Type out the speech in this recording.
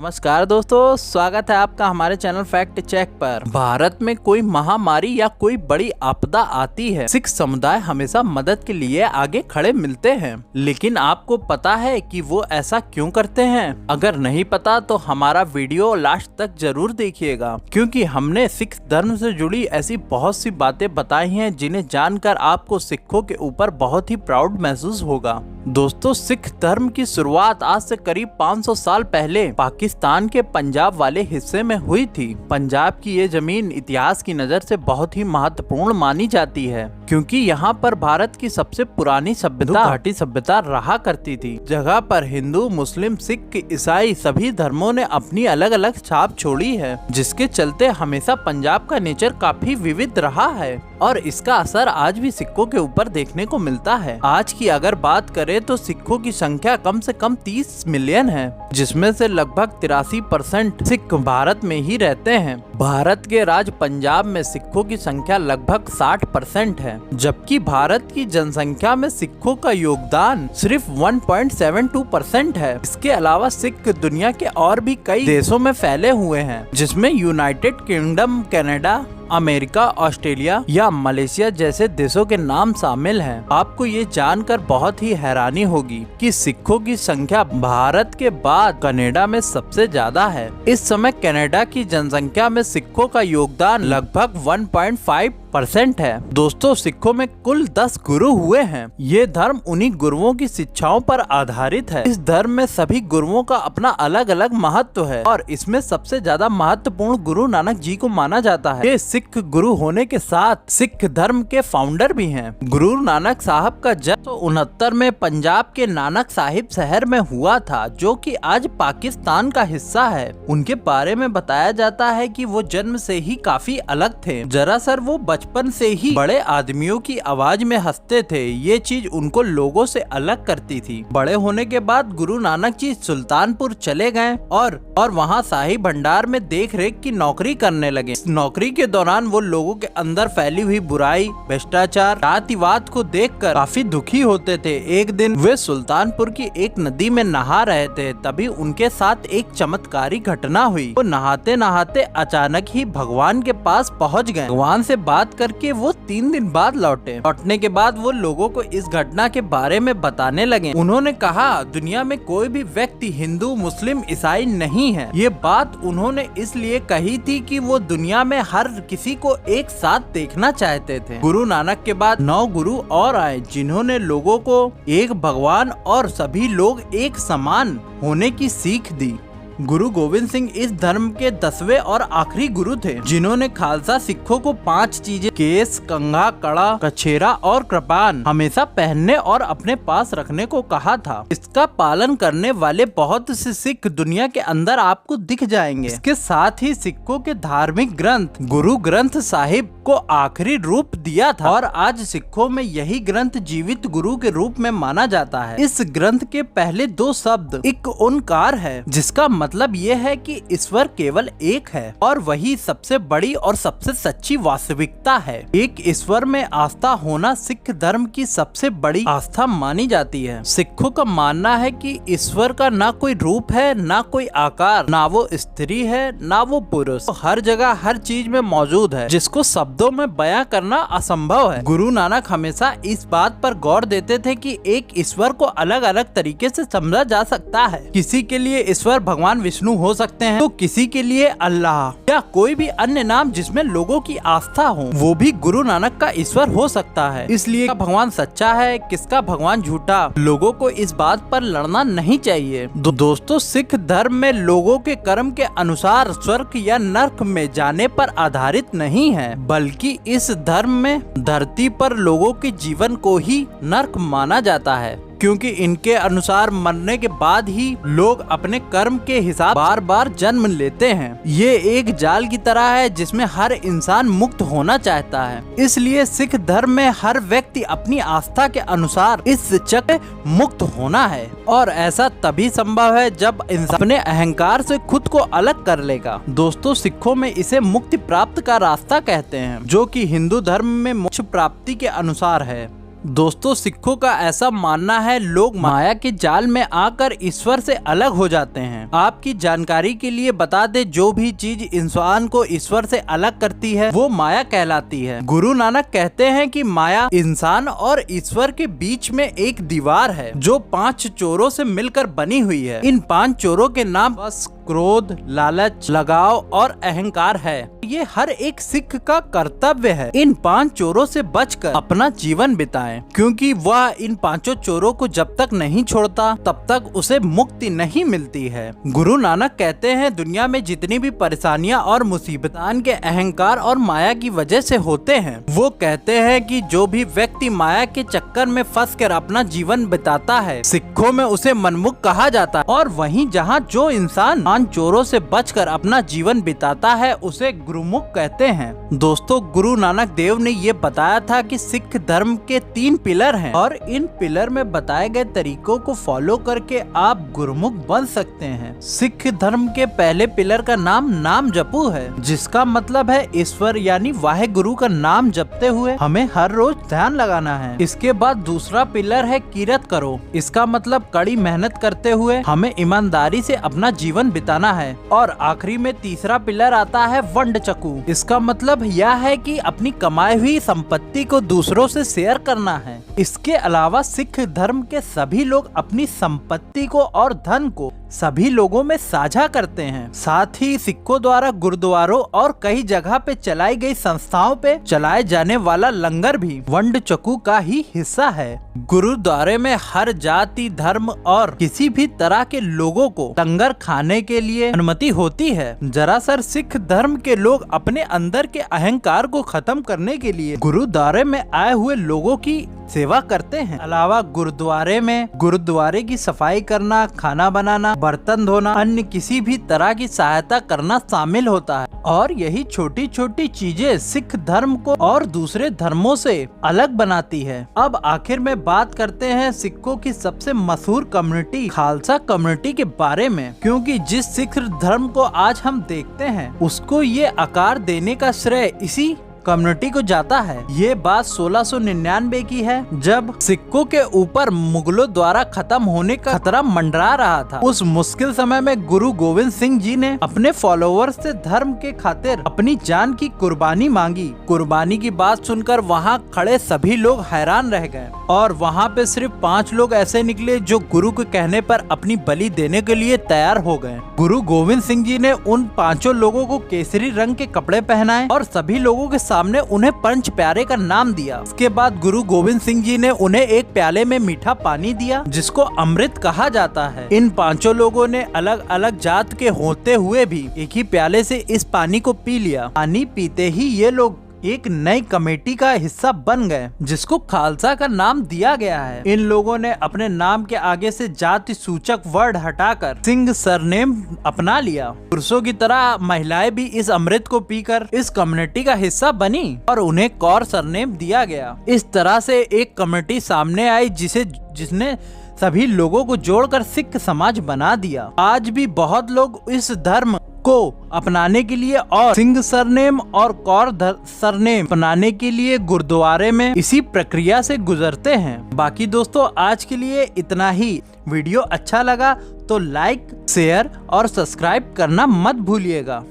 नमस्कार दोस्तों, स्वागत है आपका हमारे चैनल फैक्ट चेक पर। भारत में कोई महामारी या कोई बड़ी आपदा आती है, सिख समुदाय हमेशा मदद के लिए आगे खड़े मिलते हैं। लेकिन आपको पता है कि वो ऐसा क्यों करते हैं? अगर नहीं पता तो हमारा वीडियो लास्ट तक जरूर देखिएगा, क्योंकि हमने सिख धर्म से जुड़ी ऐसी बहुत सी बातें बताई हैं जिन्हें जानकर आपको सिखों के ऊपर बहुत ही प्राउड महसूस होगा। दोस्तों, सिख धर्म की शुरुआत आज से करीब 500 साल पहले पाकिस्तान के पंजाब वाले हिस्से में हुई थी। पंजाब की ये जमीन इतिहास की नजर से बहुत ही महत्वपूर्ण मानी जाती है, क्योंकि यहाँ पर भारत की सबसे पुरानी सभ्यता घाटी सभ्यता रहा करती थी। जगह पर हिंदू, मुस्लिम, सिख, ईसाई सभी धर्मों ने अपनी अलग अलग छाप छोड़ी है, जिसके चलते हमेशा पंजाब का नेचर काफी विविध रहा है और इसका असर आज भी सिखों के ऊपर देखने को मिलता है। आज की अगर बात करें तो सिखों की संख्या कम से कम 30 मिलियन है, जिसमें से लगभग 83% सिख भारत में ही रहते हैं। भारत के राज्य पंजाब में सिखों की संख्या लगभग 60% है, जबकि भारत की जनसंख्या में सिखों का योगदान सिर्फ 1.72% है। इसके अलावा सिख दुनिया के और भी कई देशों में फैले हुए हैं, जिसमें United kingdom, Canada, America, Australia या मलेशिया जैसे देशों के नाम शामिल हैं। आपको ये जानकर बहुत ही हैरानी होगी कि सिखों की संख्या भारत के बाद कनाडा में सबसे ज्यादा है। इस समय कनाडा की जनसंख्या में सिखों का योगदान लगभग 1.5% है। दोस्तों, सिखों में कुल 10 गुरु हुए हैं। ये धर्म उन्हीं गुरुओं की शिक्षाओं पर आधारित है। इस धर्म में सभी गुरुओं का अपना अलग अलग महत्व है और इसमें सबसे ज्यादा महत्वपूर्ण गुरु नानक जी को माना जाता है। ये सिख गुरु होने के साथ सिख धर्म के फाउंडर भी हैं। गुरु नानक साहब का जन्म 1969 में पंजाब के नानक साहिब शहर में हुआ था, जो कि आज पाकिस्तान का हिस्सा है। उनके बारे में बताया जाता है कि वो जन्म से ही काफी अलग थे। दरअसल वो बचपन से ही बड़े आदमियों की आवाज में हंसते थे। ये चीज उनको लोगों से अलग करती थी। बड़े होने के बाद गुरु नानक जी सुल्तानपुर चले गए और वहाँ शाही भंडार में देख रेख की नौकरी करने लगे। नौकरी के दौरान वो लोगों के अंदर फैली हुई बुराई, भ्रष्टाचार, जातिवाद को देखकर काफी दुखी होते थे। एक दिन वे सुल्तानपुर की एक नदी में नहा रहे थे, तभी उनके साथ एक चमत्कारी घटना हुई। वो नहाते नहाते अचानक ही भगवान के पास पहुंच गए। भगवान से बात करके वो 3 दिन बाद लौटे। लौटने के बाद वो लोगों को इस घटना के बारे में बताने लगे। उन्होंने कहा, दुनिया में कोई भी व्यक्ति हिंदू, मुस्लिम, ईसाई नहीं है। ये बात उन्होंने इसलिए कही थी कि वो दुनिया में हर किसी को एक साथ देखना चाहते थे। गुरु नानक के बाद 9 गुरु और आए, जिन्होंने लोगों को एक भगवान और सभी लोग एक समान होने की सीख दी। गुरु गोविंद सिंह इस धर्म के 10वें और आखिरी गुरु थे, जिन्होंने खालसा सिखों को 5 चीजें केस, कंघा, कड़ा, कछेरा और कृपान हमेशा पहनने और अपने पास रखने को कहा था। इसका पालन करने वाले बहुत से सिख दुनिया के अंदर आपको दिख जाएंगे। इसके साथ ही सिखों के धार्मिक ग्रंथ गुरु ग्रंथ साहिब को आखिरी रूप दिया था और आज सिखों में यही ग्रंथ जीवित गुरु के रूप में माना जाता है। इस ग्रंथ के पहले 2 शब्द एक ओंकार है, जिसका मतलब ये है कि ईश्वर केवल एक है और वही सबसे बड़ी और सबसे सच्ची वास्तविकता है। एक ईश्वर में आस्था होना सिख धर्म की सबसे बड़ी आस्था मानी जाती है। सिखों का मानना है कि ईश्वर का ना कोई रूप है, ना कोई आकार, ना वो स्त्री है, ना वो पुरुष। तो हर जगह हर चीज में मौजूद है, जिसको शब्दों में बयां करना असंभव है। गुरु नानक हमेशा इस बात पर गौर देते थे कि एक ईश्वर को अलग अलग तरीके से समझा जा सकता है। किसी के लिए ईश्वर भगवान विष्णु हो सकते हैं, तो किसी के लिए अल्लाह या कोई भी अन्य नाम जिसमें लोगों की आस्था हो, वो भी गुरु नानक का ईश्वर हो सकता है। इसलिए भगवान सच्चा है, किसका भगवान झूठा, लोगों को इस बात पर लड़ना नहीं चाहिए। दोस्तों, सिख धर्म में लोगों के कर्म के अनुसार स्वर्ग या नर्क में जाने पर आधारित नहीं है, बल्कि इस धर्म में धरती पर लोगों के जीवन को ही नर्क माना जाता है, क्योंकि इनके अनुसार मरने के बाद ही लोग अपने कर्म के हिसाब बार बार जन्म लेते हैं। ये एक जाल की तरह है जिसमें हर इंसान मुक्त होना चाहता है। इसलिए सिख धर्म में हर व्यक्ति अपनी आस्था के अनुसार इस चक्र मुक्त होना है, और ऐसा तभी संभव है जब इंसान अपने अहंकार से खुद को अलग कर लेगा। दोस्तों, सिखों में इसे मुक्ति प्राप्त का रास्ता कहते हैं, जो कि हिंदू धर्म में मोक्ष प्राप्ति के अनुसार है। दोस्तों सिखों का ऐसा मानना है लोग माया के जाल में आकर ईश्वर से अलग हो जाते हैं। आपकी जानकारी के लिए बता दे, जो भी चीज इंसान को ईश्वर से अलग करती है वो माया कहलाती है। गुरु नानक कहते हैं कि माया इंसान और ईश्वर के बीच में एक दीवार है जो 5 चोरों से मिलकर बनी हुई है। इन 5 चोरों के नाम बस, क्रोध, लालच, लगाव और अहंकार है। ये हर एक सिख का कर्तव्य है इन 5 चोरों से बचकर अपना जीवन बिताएं, क्योंकि वह इन 5 चोरों को जब तक नहीं छोड़ता तब तक उसे मुक्ति नहीं मिलती है। गुरु नानक कहते हैं दुनिया में जितनी भी परेशानियां और मुसीबतान के अहंकार और माया की वजह से होते हैं, वो कहते हैं कि जो भी व्यक्ति माया के चक्कर में फंस कर अपना जीवन बिताता है, सिखों में उसे मनमुख कहा जाता है। और वहीं जहाँ जो इंसान 5 चोरों से बचकर अपना जीवन बिताता है उसे गुरुमुख कहते हैं। दोस्तों गुरु नानक देव ने ये बताया था कि सिख धर्म के 3 पिलर हैं और इन पिलर में बताए गए तरीकों को फॉलो करके आप गुरुमुख बन सकते हैं। सिख धर्म के पहले पिलर का नाम जपू है, जिसका मतलब है ईश्वर यानी वाहे गुरु का नाम जपते हुए हमें हर रोज ध्यान लगाना है। इसके बाद दूसरा पिलर है किरत करो। इसका मतलब कड़ी मेहनत करते हुए हमें ईमानदारी से अपना जीवन बिताना है। और आखिरी में तीसरा पिलर आता है वंड चकू। इसका मतलब यह है कि अपनी कमाई हुई संपत्ति को दूसरों से शेयर करना है। इसके अलावा सिख धर्म के सभी लोग अपनी संपत्ति को और धन को सभी लोगों में साझा करते हैं। साथ ही सिखों द्वारा गुरुद्वारों और कई जगह पे चलाई गई संस्थाओं पे चलाए जाने वाला लंगर भी वंड चकू का ही हिस्सा है। गुरुद्वारे में हर जाति, धर्म और किसी भी तरह के लोगों को लंगर खाने के लिए अनुमति होती है। दरअसल सिख धर्म के लोग अपने अंदर के अहंकार को खत्म करने के लिए गुरुद्वारे में आए हुए लोगों की सेवा करते हैं। अलावा गुरुद्वारे में गुरुद्वारे की सफाई करना, खाना बनाना, बर्तन धोना, अन्य किसी भी तरह की सहायता करना शामिल होता है। और यही छोटी छोटी चीजें सिख धर्म को और दूसरे धर्मों से अलग बनाती है। अब आखिर में बात करते हैं सिखों की सबसे मशहूर कम्युनिटी खालसा कम्युनिटी के बारे में, क्योंकि जिस सिख धर्म को आज हम देखते हैं उसको ये आकार देने का श्रेय इसी कम्युनिटी को जाता है। ये बात 1699 की है, जब सिखों के ऊपर मुगलों द्वारा खत्म होने का खतरा मंडरा रहा था। उस मुश्किल समय में गुरु गोविंद सिंह जी ने अपने फॉलोअर्स से धर्म के खातिर अपनी जान की कुर्बानी मांगी। कुर्बानी की बात सुनकर वहाँ खड़े सभी लोग हैरान रह गए और वहाँ पे सिर्फ 5 लोग ऐसे निकले जो गुरु के कहने पर अपनी बलि देने के लिए तैयार हो गए। गुरु गोविंद सिंह जी ने उन 5 लोगों को केसरी रंग के कपड़े पहनाए और सभी लोगों के सामने उन्हें पंच प्यारे का नाम दिया। इसके बाद गुरु गोविंद सिंह जी ने उन्हें एक प्याले में मीठा पानी दिया जिसको अमृत कहा जाता है। इन 5 लोगों ने अलग अलग जात के होते हुए भी एक ही प्याले से इस पानी को पी लिया। पानी पीते ही ये लोग एक नई कमेटी का हिस्सा बन गए जिसको खालसा का नाम दिया गया है। इन लोगों ने अपने नाम के आगे से जाति सूचक वर्ड हटाकर सिंह सरनेम अपना लिया। पुरुषों की तरह महिलाएं भी इस अमृत को पीकर इस कम्युनिटी का हिस्सा बनी और उन्हें कौर सरनेम दिया गया। इस तरह से एक कम्युनिटी सामने आई जिसने सभी लोगों को जोड़कर सिख समाज बना दिया। आज भी बहुत लोग इस धर्म को अपनाने के लिए और सिंह सरनेम और कौर सरनेम अपनाने के लिए गुरुद्वारे में इसी प्रक्रिया से गुजरते हैं। बाकी दोस्तों आज के लिए इतना ही। वीडियो अच्छा लगा तो लाइक, शेयर और सब्सक्राइब करना मत भूलिएगा।